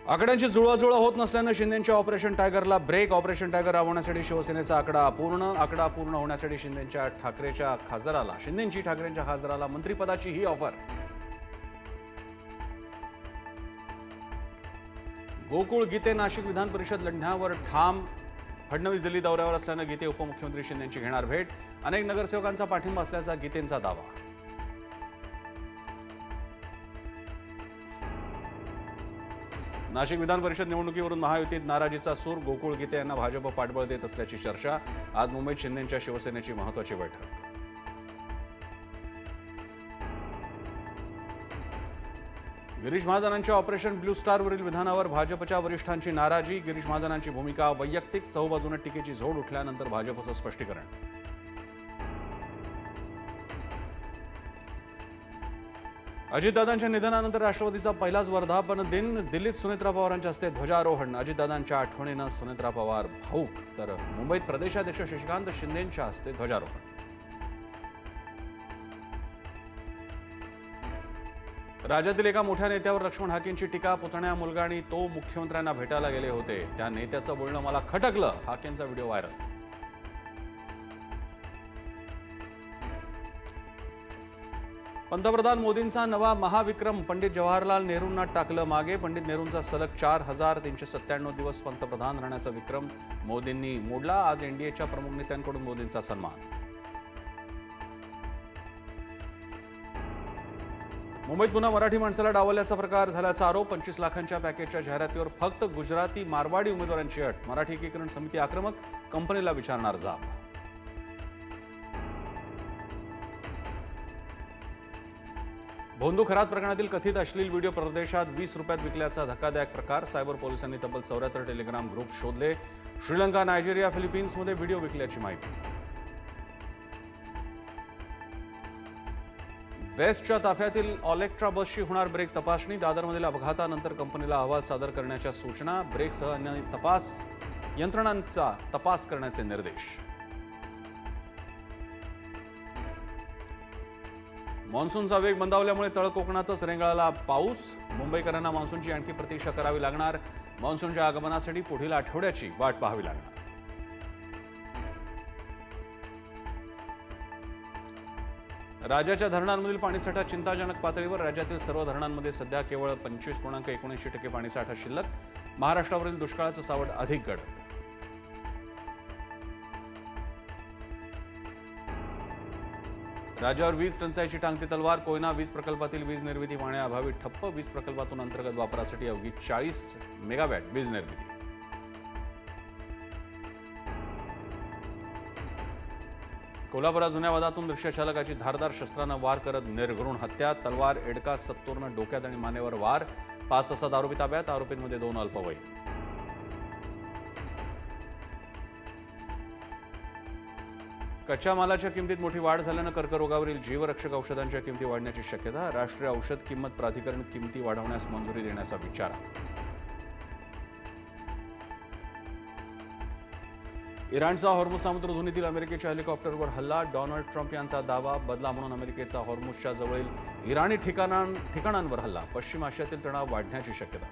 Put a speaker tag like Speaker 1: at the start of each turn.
Speaker 1: आकड्यांची जुळवाजुळव होत नसल्यानं शिंदेंच्या ऑपरेशन टायगरला ब्रेक. ऑपरेशन टायगर राबवण्यासाठी शिवसेनेचा आकडा पूर्ण होण्यासाठी शिंदेंच्या ठाकरेंच्या खासदाराला मंत्रिपदाची ही ऑफर. गोकुळ गीते नाशिक विधान परिषद लढण्यावर ठाम. फडणवीस दिल्ली दौऱ्यावर असल्यानं गीते उपमुख्यमंत्री शिंदेंची घेणार भेट. अनेक नगरसेवकांचा पाठिंबा असल्याचा गीतेंचा दावा. नाशिक विधान परिषद निवडणुकीवरून महायुतीत नाराजीचा सूर. गोकुळ गीते यांना भाजप पाठबळ देत असल्याची चर्चा. आज मुंबईत शिंदेंच्या शिवसेनेची महत्त्वाची बैठक. गिरीश महाजनांच्या ऑपरेशन ब्लू स्टारवरील विधानावर भाजपच्या वरिष्ठांची नाराजी. गिरीश महाजनांची भूमिका वैयक्तिक. चहूबाजूने टीकेची झोड उठल्यानंतर भाजपचं स्पष्टीकरण. अजितदादांच्या निधनानंतर राष्ट्रवादीचा पहिलाच वर्धापन दिन. दिल्लीत सुनेत्रा पवारांच्या हस्ते ध्वजारोहण. अजितदादांच्या आठवणीनं सुनेत्रा पवार भाऊक, तर मुंबईत प्रदेशाध्यक्ष शशिकांत शिंदेंच्या हस्ते ध्वजारोहण. राज्यातील एका मोठ्या नेत्यावर लक्ष्मण हाकेंची टीका. पुतण्या मुलगा आणि तो मुख्यमंत्र्यांना भेटायला गेले होते. त्या नेत्याचं बोलणं मला खटकलं. हाकेंचा व्हिडिओ व्हायरल. पंतप्रधान मोदींचा नवा महाविक्रम. पंडित जवाहरलाल नेहरूंना टाकलं मागे. पंडित नेहरूंचा सलग 4397 दिवस पंतप्रधान राहण्याचा विक्रम मोदींनी मोडला. आज एनडीएच्या प्रमुख नेत्यांकडून मोदींचा सन्मान. मुंबईत पुन्हा मराठी माणसाला डावलल्याचा प्रकार झाल्याचा आरोप. 25 लाखांच्या पॅकेजच्या जाहिरातीवर फक्त गुजराती मारवाडी उमेदवारांची अट. मराठी एकीकरण समिती आक्रमक. कंपनीला विचारणार जाब. भोंदू खरात प्रकरणातील कथित अश्लील व्हिडिओ परदेशात 20 रुपयात विकल्याचा धक्कादायक प्रकार. सायबर पोलिसांनी तब्बल 74 टेलिग्राम ग्रुप शोधले. श्रीलंका, नायजेरिया, फिलिपिन्समध्ये व्हिडिओ विकल्याची माहिती. बेस्टच्या ताफ्यातील ऑलेक्ट्रा बसची होणार ब्रेक तपासणी. दादरमधील अपघातानंतर कंपनीला अहवाल सादर करण्याच्या सूचना. ब्रेकसह अन्य तपास यंत्रणांचा तपास करण्याचे निर्देश. मान्सूनचा वेग मंदावल्यामुळे तळ कोकणातच रेंगाळला पाऊस. मुंबईकरांना मान्सूनची आणखी प्रतीक्षा करावी लागणार. मान्सूनच्या आगमनासाठी पुढील आठवड्याची वाट पाहावी लागणार. राज्याच्या धरणांमधील पाणीसाठा चिंताजनक पातळीवर. राज्यातील सर्व धरणांमध्ये सध्या केवळ 25.79% पाणीसाठा शिल्लक. महाराष्ट्रावरील दुष्काळाचं सावट अधिक गडद. राज्यावर वीज टंचाईची टांगती तलवार. कोयना वीज प्रकल्पातील वीज निर्मिती पाण्याअभावी ठप्प. वीज प्रकल्पातून अंतर्गत वापरासाठी अवघी 40 मेगावॅट वीज निर्मिती. कोल्हापुरात जुन्या वादातून रिक्षाचालकाची धारदार शस्त्रानं वार करत निर्घृण हत्या. तलवार, एडका, सत्तूरनं डोक्यात आणि मानेवर वार. 5 तासात आरोपी ताब्यात. आरोपींमध्ये 2 अल्पवयीन. कच्च्या मालाच्या किमतीत मोठी वाढ झाल्यानं कर्करोगावरील जीवरक्षक औषधांच्या किमती वाढण्याची शक्यता. राष्ट्रीय औषध किंमत प्राधिकरण किमती वाढवण्यास मंजुरी देण्याचा विचार. इराणचा हॉर्मुझ सामुद्रधुनीतील अमेरिकेच्या हेलिकॉप्टरवर हल्ला. डोनाल्ड ट्रम्प यांचा दावा. बदला म्हणून अमेरिकेचा हॉर्मुझच्या जवळील इराणी ठिकाणांवर हल्ला. पश्चिम आशियातील तणाव वाढण्याची शक्यता.